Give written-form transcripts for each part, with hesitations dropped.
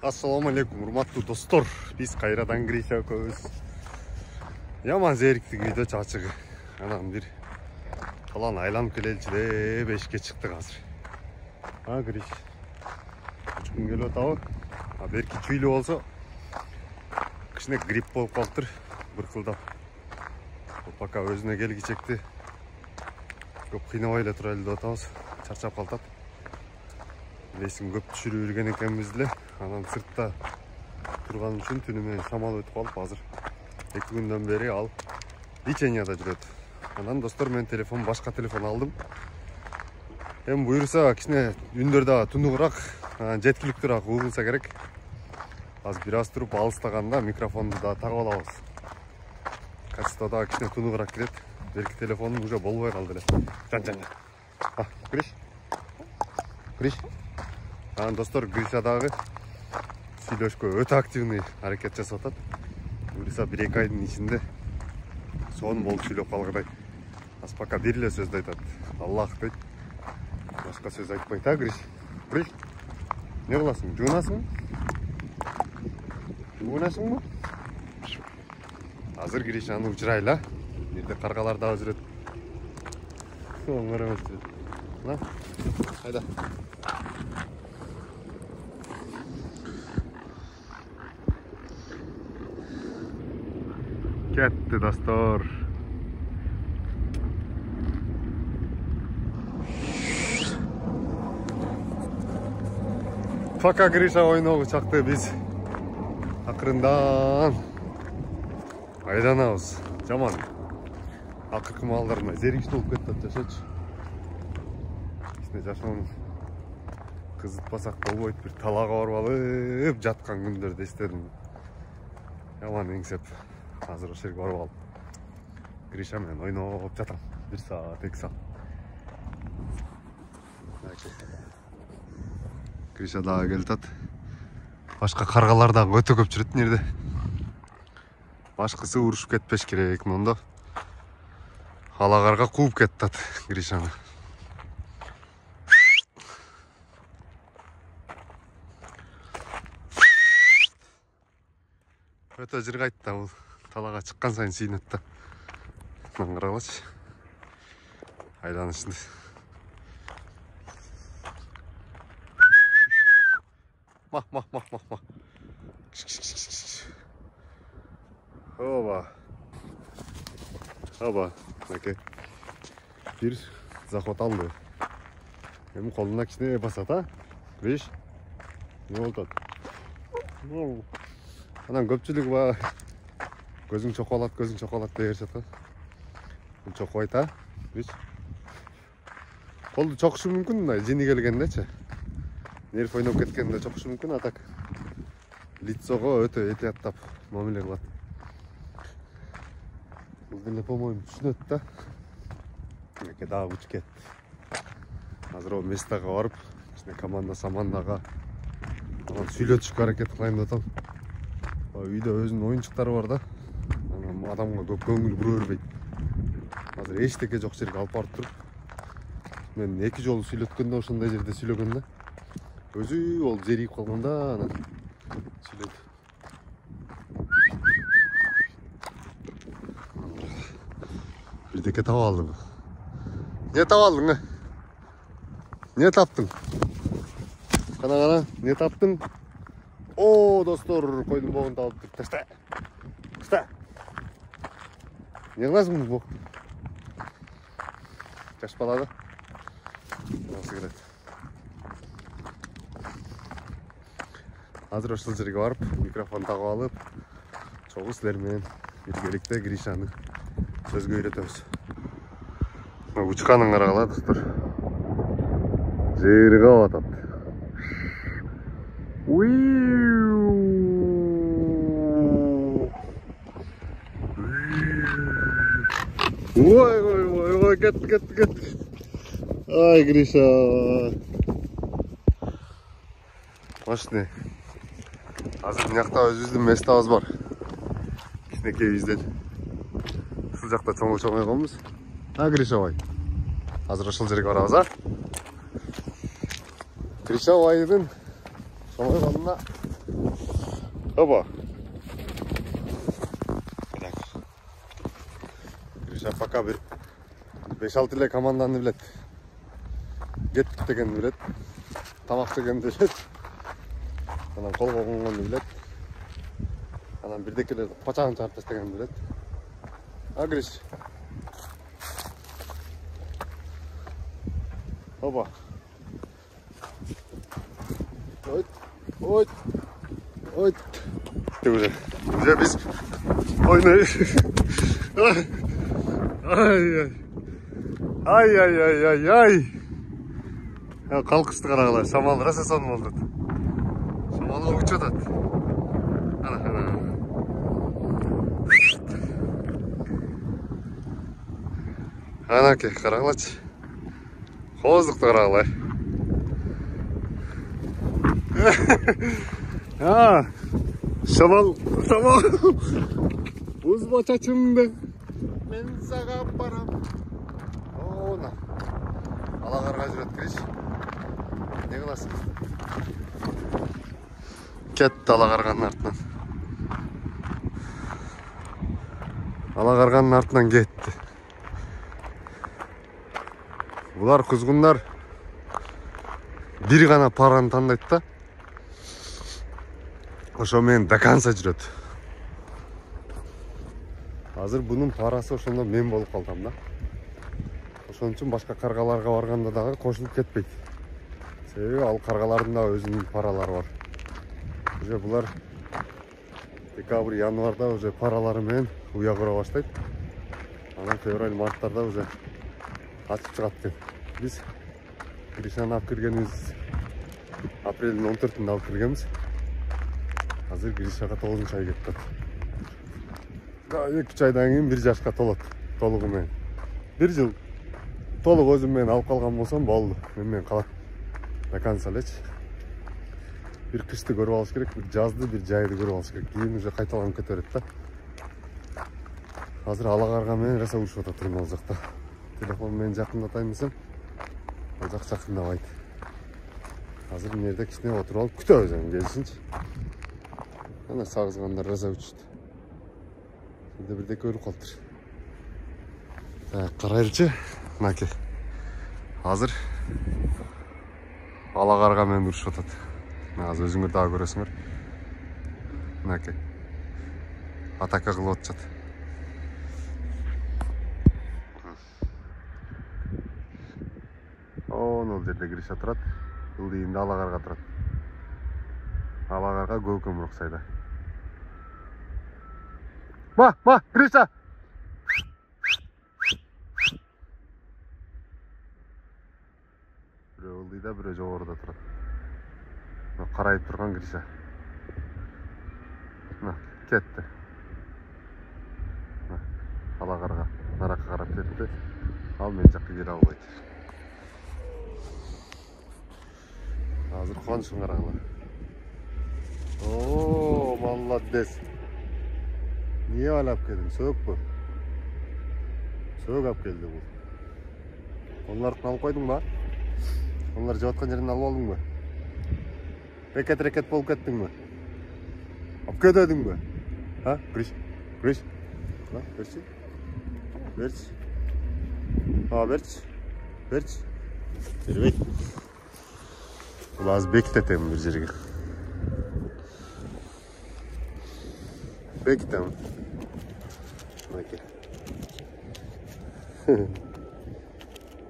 Assalamu alaikum, урматтуу достор. Биз кайрадан Гриша экөөбүз. Яман зериктик видео чачыгы. Анан бир талан айланып келеличи деп эшикке чыктык азыр. Гриш. Күн келип атабы? Берки чүйлүү болсо кичине грипп болуп калыптыр. Быркылдап. Пока өзүнө келгичекти көп кыйнабай эле турайлы деп атабыз. Чарчап калат. Лесин көп түшүрүп жүргөн экенбиз эле. Анан сыртта турган үчүн түнү менен шамал өтүп калып, азыр 2 күндөн бери ал леченияда жүрөт. Анан достор, мен башка телефон алдым. Эми буюрса кичине үндөр дагы тунугураак, жеткиликтүүрөөк угулса керек. Азыр бир аз туруп алыстаганда микрофонду да тагып алабыз. Качество дагы кичине тунугураак кирет. Берки телефонум уже болбой калды эле. Жан. Гриш. Анан достор, Гриша дагы сүйлөшкө өтө активный аракет жасап атат. Буюрса 1-2 айдын ичинде сонун болуп сүйлөп калгыдай. Аз пока бир эле сөздү айтат. Аллах дейт. Башка сөз айтпайт, Гриш? Гриш? Не кыласың? Жуунасың? Жуунасыңбы? Азыр Гришаны учурайлы. Жерде каргалар дагы жүрөт. Оңор эмес жүрөт. Мына. Кайда? Кетти достор. Пока Гриша ойногу чакты биз акырындан айданабыз. Жаман. Акыркы маалдарына зерикчил болуп кетти жашачы. Кичине жашоону кызытпасак болбойт, бир талаага барып алып жаткан күндөрдү эстедим. Жаман эңсеп. Азыр ошол жерге барып алып Гриша менен ойноп жатам. 1 саат, 2 саат. Гриша дагы келип атат. Башка каргалар дагы өтө көп жүрөт жерде. Башкысы урушуп кетпеш керек, мондо. Алагарга кууп кетти Гришаны. Өтө жыргайт да бул. Талаға чыққан сайын сүйінет та. Мына қаралашы. Айданышында. Мах. Оба. Мәке. Бір захват алды. Эми қолына кішіне басат, а? Гриш? Не болды? Анан көпчүлүк ба. Gözün çokolat deyir жатқан. Бұл чокойт, а? Бич. Қолды чокушу мүмкүн, мына жини келгендечи. Нерв ойноп кеткенде чокушу мүмкүн, а так лицого өтө этияттап мамиле кылат. Бул деле, по-моему, түшүнөт да. Эке дагы уч кетти. Азыр о местага барып, кичине команда-самандага анан сүйлөтүшкө аракет кылайын деп атам. Үйдө өзүнүн оюнчуктары бар да. Адамга көп көңүл бура бербейт. Азыр эчтеке жок жерге алып барып туруп, мен 2 жолу сүйлөткөндө ошондой жерде сүйлөгөндө өзү ол зерийип калганда анан сүйлөдү. Бирдеке таап алдым. Не таап алдың? Не таптың? Кана, не таптың? О, достор, койдун богун таап ташта. Не кыласың бу? Жаш бала да. Насыл келет. Азыр ошол жерге барып, микрофон тагып алып, чогуу силер менен биргеликте Гришаны сөзгө үйрөтөбүз. Учканын карагыла, достор. Жери калып атат. Ой, кет. Ай, Гриша. Машыны. Азыр мынакта өзүбүздүн местабыз бар. Кичинекей бизден. Ушул жакта чоң койгонбуз. Гриша бай. Азыр ошол жерге барабыз, а? Гриша байдын чоң койгонуна Опа. Гриша пока bir 5-6 ile komandаны билет. Кеттик дегенди билет. Тамак жегенди билет. Анан колго конгонду билет. Анан бирдекелерди пачагын чыгарып таштагенди билет. А Гриш. Опа. Ойт. Ойт. Ойт. Уже biz oynayız. Ay. Ay ay ay ay ay. Ya kalkıştı karağılar. Şamal rasa son oldu. Şamalı uçuyor da. Ana ana. Ana ki karağılaç. Hozduk karağılar. Ha. Şamal. Buzba çaçımdı. Men sağa param. Ona. Алағарға жүрет Гриш. Не қыласың? Кетті алағарғанның артынан. Алағарғанның артынан кетті. Бұлар құзғындар бір ғана параны таңдайды да. Ошо мен до конца жүрет. Азыр бұның парасы ошондо мен болуп калдым да. Ошон үчүн башка каргаларга барганда дагы кошулуп кетпейт. Себеби ал каргалардын да өзүнүн паралары бар. Уже булар декабрь, январда уже паралары менен уя кура баштайт. Анан февраль, марттарда уже ачып чыгат экен. Биз Гришаны алып киргенибиз апрелдин 14-інде алып киргенбиз. Азыр Гришага 9-ай кетти. 2 айдан кийин 1 жашка толот. Толугу менен. 1 жыл толук өзүм менен алып калган болсом болду. Мен калат. До конца элечи. Bir kışты көрүп алыш керек, bir жазды, bir жайды көрүп алыш керек. Кийин уже кайталанып кете берет да. Азыр алагарга менен раса урушуп атат ал жакта. Телефон менен жакындатайын десем, ал жак жакындабайт. Азыр мына жерде кичине отуруп алып күтөбүз эми келишинчи. Ана сагызгандар раса учут. Şimdi birdeki ölü kaldır. Karayelçi, naki. Hazır. Alagarga men duruşup atat. Az özüңөр daha көрөсүңөр. Naki. Атака кылып атышат. Ол жерде Гриша турат. Ылдыйында алагарга турат. Алагарга көкөм уруксайда. Ma, Grisha! Biri ылдыйда, biri жогоруда турат. Карайып турган Гриша. Кетти. Алагарга наракка карап кетти. Ал мен жакка келе албайт. Азыр кубанычын караңылар. О, молодец. Niye alap geldin? Soğuk bu. Soğuk ap geldi bu. Onları alıp koydun mu? Onları cevapkan yerinden alıp aldın mı? Reket bolup kettin mi? Alıp ketedin mi? Ha? Giriş. Ha? Berç. Ha berç. Beri bek. Az bekletelim bir жерге. Bekletelim.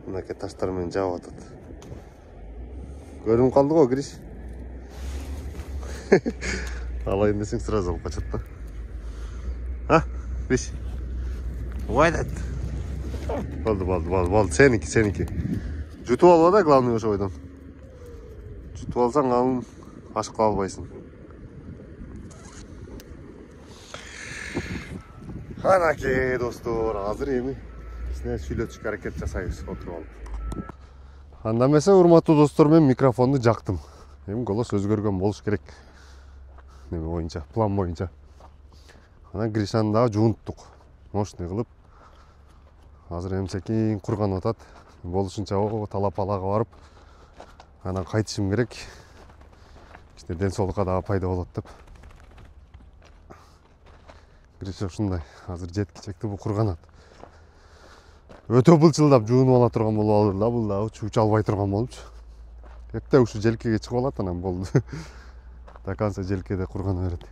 Мынакей таштар менен жаап атат. Көрүнүп калды го Гриш. Алайын десең сразу алып качат да. А, Гриш. Уайдат. Болду. Сеники. Жутуп алба да, главный ошо бойдон. Жутуп алсаң анын ашып кала албайсың. Анакей достор, азыр эми сүйлөтүшкө аракет жасайбыз отуруп алып. Анда эмесе урматтуу достор, мен микрофонду жактым. Эми голос өзгөргөн болуш керек. Неме боюнча, план боюнча. Анан Гришаны дагы жуунттук. Мощный кылып. Азыр эмсекин курганып атат. Болушунча талапалага барып, анан кайтышым керек. Ден соолукка дагы пайда болот деп. Гриша ушундай. Азыр жеткичекти букурганат. Өтө былчылдап жуунуп ала турган болуп алды да, бул дагы уч албай турган болупчу. Кепте ушу желкеге чыгып алат, анан болду. До конца желкеде кургана берет.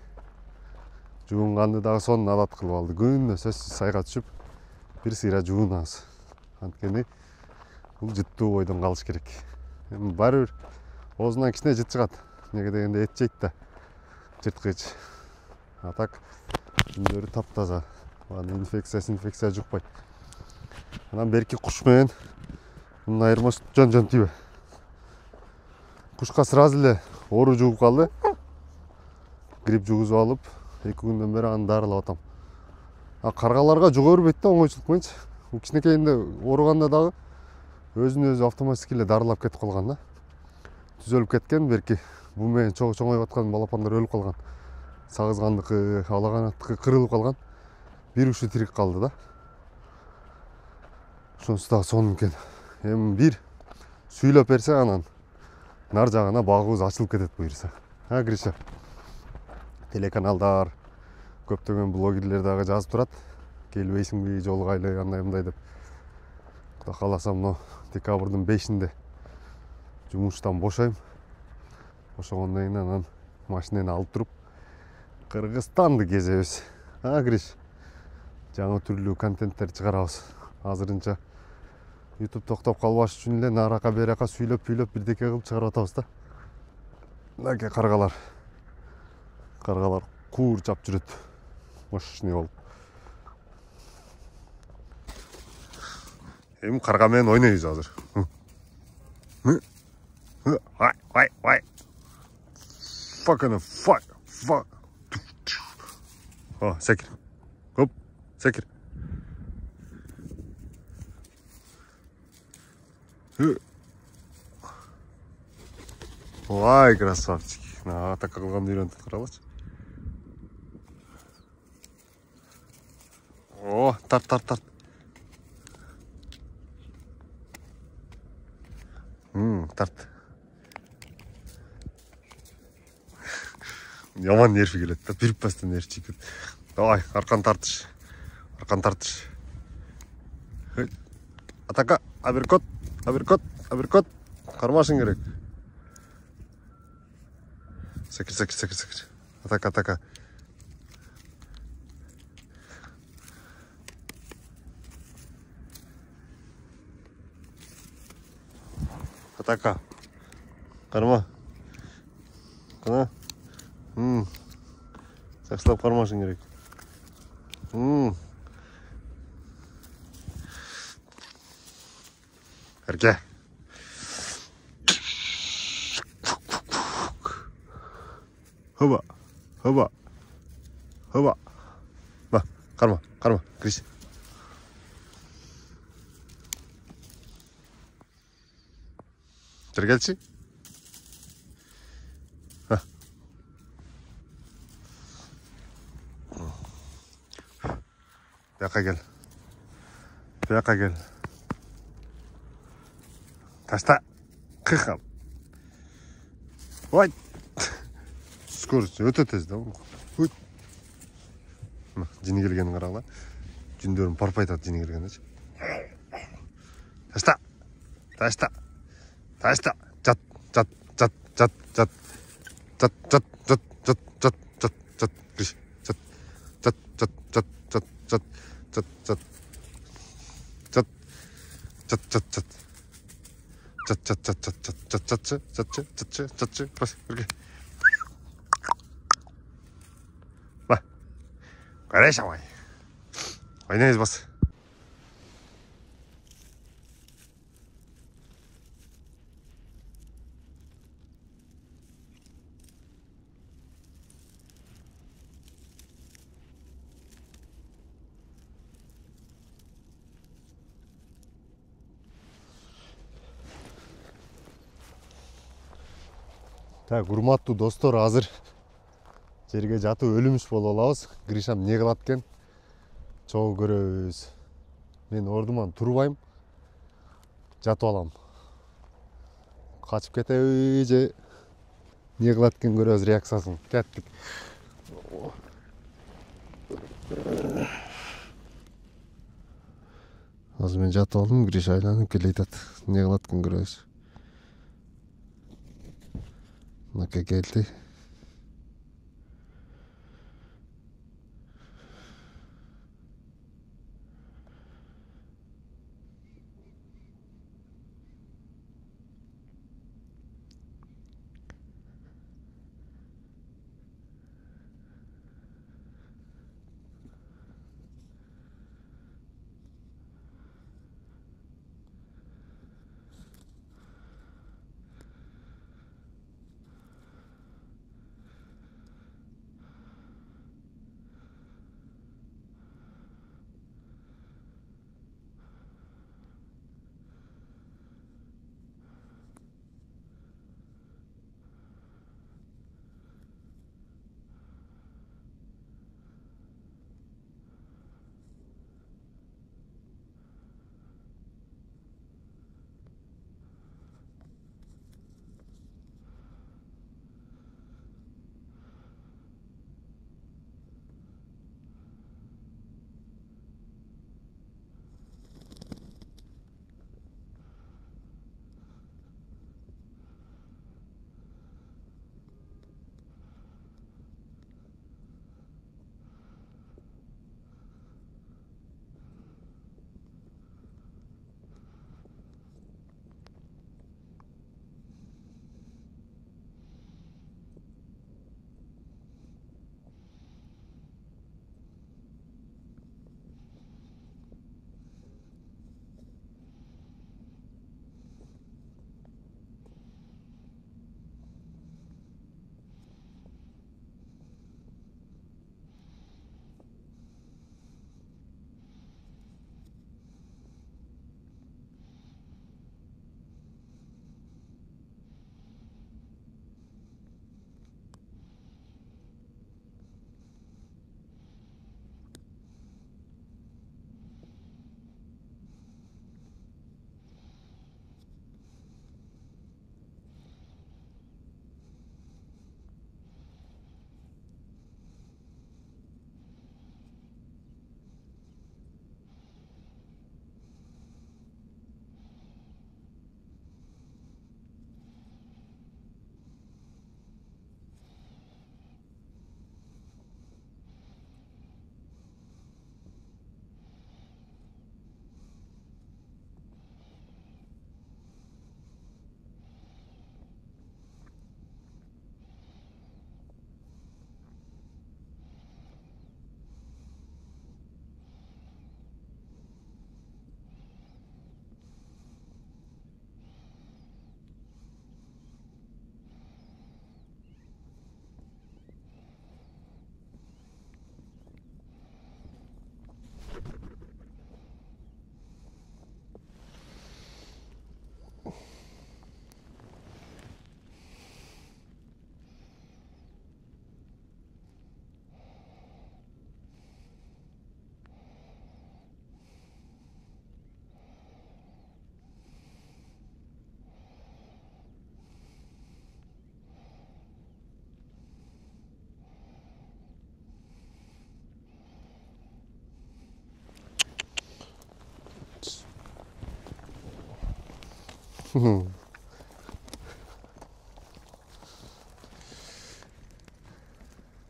Жуунганды дагы сонун адат кылып алды. Күнүнө сөзсүз сайга түшүп, бир сыйра жуунабыз. Анткени бул жыттуу бойдон калыш керек. Эми баары бир оозунан кичине жыт чыгат. Неге дегенде эт жейт да. Жырткыч. А так жүндөрү таптаза. Инфекция жукпайт. Анан берки куш менен мунун айырмасы жөн тийбе. Кушка сразу эле оору жугуп калды. Грипп жугузуп алып, 2 күндөн бери аны дарылап атам. А каргаларга жуга бербейт да, оңойчулук менчи. Бул кичинекейинде ооруганда дагы өзүн өзү автоматически эле дарылап кетип калган да. Түзөлүп кеткен, берки бул менен чоңоюп аткан балапандар өлүп калган. Сагызгандыкы, алаганаттыкы кырылып калган. Бир ушу тирик калды да. Ошонусу дагы сонун экен. Эми бир сүйлөп берсе анан нар жагына багыбыз ачылып кетет буюрса. А, Гриша? Телеканалдар, көптөгөн блогерлер дагы жазып турат. Келбейсиңби жолугайлы андай мындай деп. Кудай кааласа мына декабрдын 5-inde жумуштан бошойм. Ошондон кийин анан машинени алып туруп Кыргызстанды кезебиз. А, Гриш? Жаңы түрлүү контенттер чыгарабыз. Азырынча YouTube токтоп калбаш үчүн эле нарака берака сүйлөп бирдеке кылып чыгарып атабыз да. Мынакей каргалар куурчап жүрөт. Мощный болуп. Эми карга менен ойнойбуз азыр. Вай. Fucking fuck. О, секир. Хоп, секир. Ой, красавчик. На, так кылганды үйрөнтүп туралычы. О, тарт. Тарт. Яман нерві келет да, бирip бастан нерв чекет. Давай, аркан тартыш. Атака, аберкот. Кармашың керек. Секир. Атака. Атака. Карма. Кана. Саксылап кармашың керек. Эрке. Хоба. Ба, карма, Крис. Тергелчи. Бияка кел. Ташта. Кыхам. Ой. Скорость өтө тез да. Жини келгенин карагыла. Жүндөрүм парпайтат жини келгендечи. Ташта. Жат. Криш. Жат. Ба. Карайша бай. Ойнайбыз бас. Так, урматтуу достор, азыр жерге жатып өлүмүш болуп алабыз. Гришам не кылат экен? Чогуу көрөбүз. Мен ордуман турбайм. Жатып алам. Качып кетеби же не кылат экен көрөбүз реакциясын. Кеттик. Азыр мен жатып алдым, Гриша айланып келе жатат. Не кылат күн көрөбүз. Мынакей келди.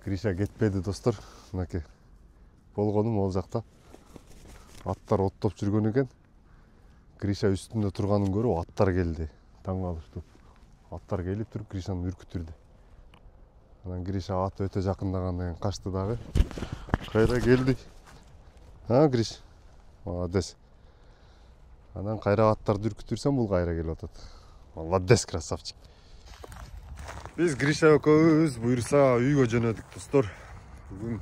Гриша кетпеді достар. Мынакей болгонум ол жакта. Аттар оттоп жүргөн экен. Гриша үстүндө турганын көрүп аттар келди. Таң калыштуу. Аттар келип туруп Гришаны үркүттүрдү. Анан Гриша ат өтө жакындагандан кийин качты дагы. Кайра келди. Гриш. Молодец. Анан кайра аттарды үркүттүрсөм бул кайра келип атат. Молодец, красавчик. Биз Гриша экөөбүз буюрса үйгө жөнөдүк достор. Бүгүн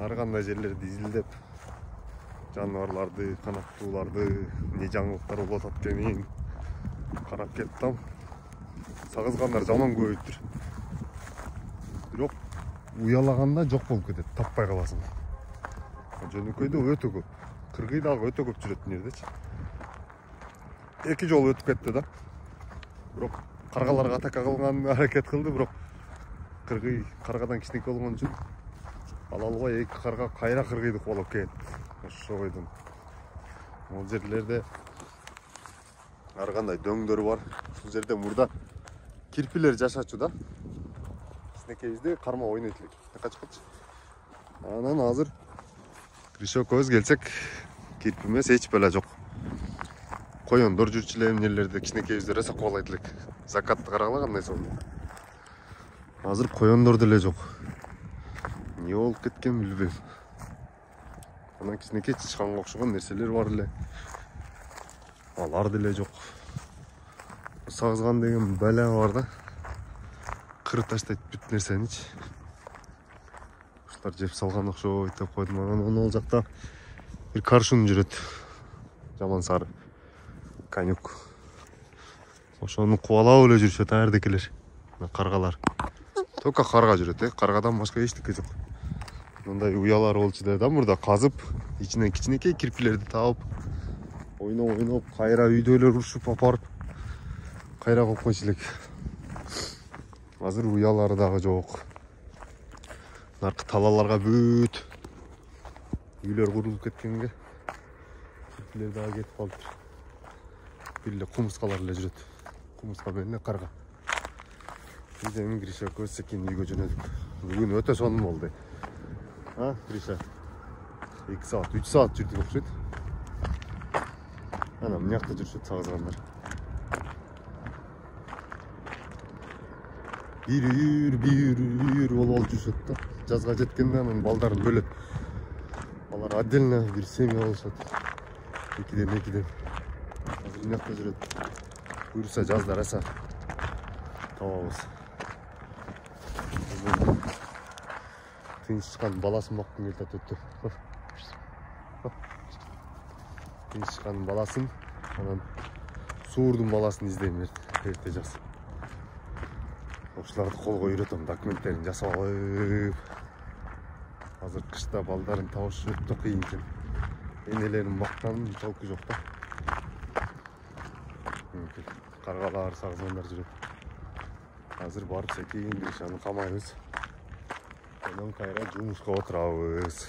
ар кандай жерлерди изилдеп, жаныбарларды, канаттууларды, эмне жаңылыктар болуп атат экенин карап кеттим. Сагызгандар жаман көбөйүптүр. Бирок уялаганда жок болуп кетет, таппай каласың. Жөнөкөйдө өтө көп. Кыргый дагы өтө көп жүрөт мына жердечи. 2 жолу өтүп кетти да. Бирок каргаларга атака кылган аракет кылды, бирок кыргый каргадан кичинекей болгон үчүн алалбай эки карга кайра кыргыйдык болуп кетти. Ошо койдум. Бул жерлерде ар кандай дөңдөр бар. Ушул жерде мурда кирпилер жашачу да. Кичинекейибизде карма ойнойт элек. Така чыкчы. Анан азыр Гриша экөөбүз келсек, кирпи эмес эч бала жок. Коёндор жүрчү эле эмнелерди кичинекейибизде роса кубалайт элек. Закатты карагыла кандай сонун. Азыр коёндор деле жок. Не болуп кеткен билбейм. Анан кичинекей чычканга окшогон нерселер бар эле. Алар деле жок. Сагызган деген бала бар да. Кырып таштайт бүт нерсеничи. Ушулар жеп салган окшойт деп койдум. Анан ол жакта бир каршун жүрөт. Жаман сары конюк. Ошону кубалап эле жүрүшөт ардекелер. Каргалар. Только карга жүрөт, каргадан башка эчтеке жок. Мындай уялар болчу да мурда казып, ичинен кичинекей кирпилерди таап, ойноп, кайра үйдөөлөр урушуп апарып, кайра коюп койчу элек. Азыр уялары дагы жок. Наркы талаларга бүт үйлөр курулуп кеткенге кирпилер дагы кетип калыптыр. Бир эле кумурскалар эле жүрөт. Кумурска менен карга. Biz emin Grisha ekөөбүз секин үйгө жөнөдүк. Бүгүн өтө сонун болду. Grisha? 2 saat, 3 saat жүрдүк окшойт. Ana мына жакта жүрүшөт сагызгандар. Бир болуп жүрүшөт да. Жазга жеткенде анан балдарын бөлөт. Алар отдельно бир семья болушат. Экиден. Азыр мына жакта жүрөт. Буюрса жазда раса табабыз. Тынчышкан баласын баккым келип атты. Тынчышкан баласын, анан суурдун баласын издейм эрте жаз. Ошоларды колго үйрөтөм, документтерин жасап алып. Азыр кышта балдарын табыш өтө кыйын экен. Энелерин баккан толку жок да. Каргалар, сагызгандар жүрөт. Азыр барып секин Гришаны камайбыз. Анан кайра жумушка отурабыз.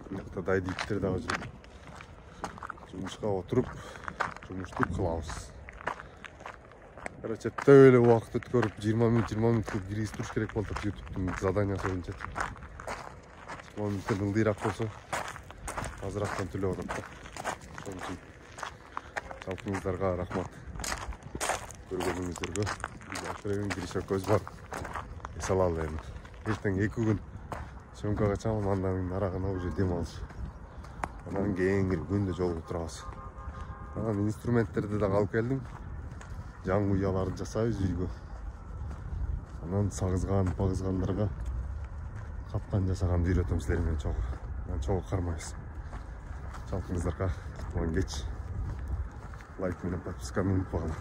Мынакта дайдиттер дагы жүрөт. Жумушка отуруп, жумушту кылабыз. Короче, өтө эле убакыт өткөрүп 20 минут киргизип туруш керек болуп атат YouTube'дун заданиясы боюнча. 10 минуттан ылдыйраак болсо азырактан төлөп атат да. Ошон үчүн жалпыңыздарга рахмат. Көргөнүңүздөргө. Акырын Гриша экөөбүз бар. Эс алалы эми. Эртең 2 күн сөмкага чамам, андан арагына уже дем алыш. Анан кийинки күндө жолугуп турабыз. Анан инструменттерди дагы алып келдим. Жаңы уяларды жасайбыз үйгө. Анан пагызгандарга капкан жасаганды үйрөтөм силер менен чогуу. Анан чогуу кармайбыз. Жалпыңыздарга кутман кеч. Лайк менен подписканы унутпагыла.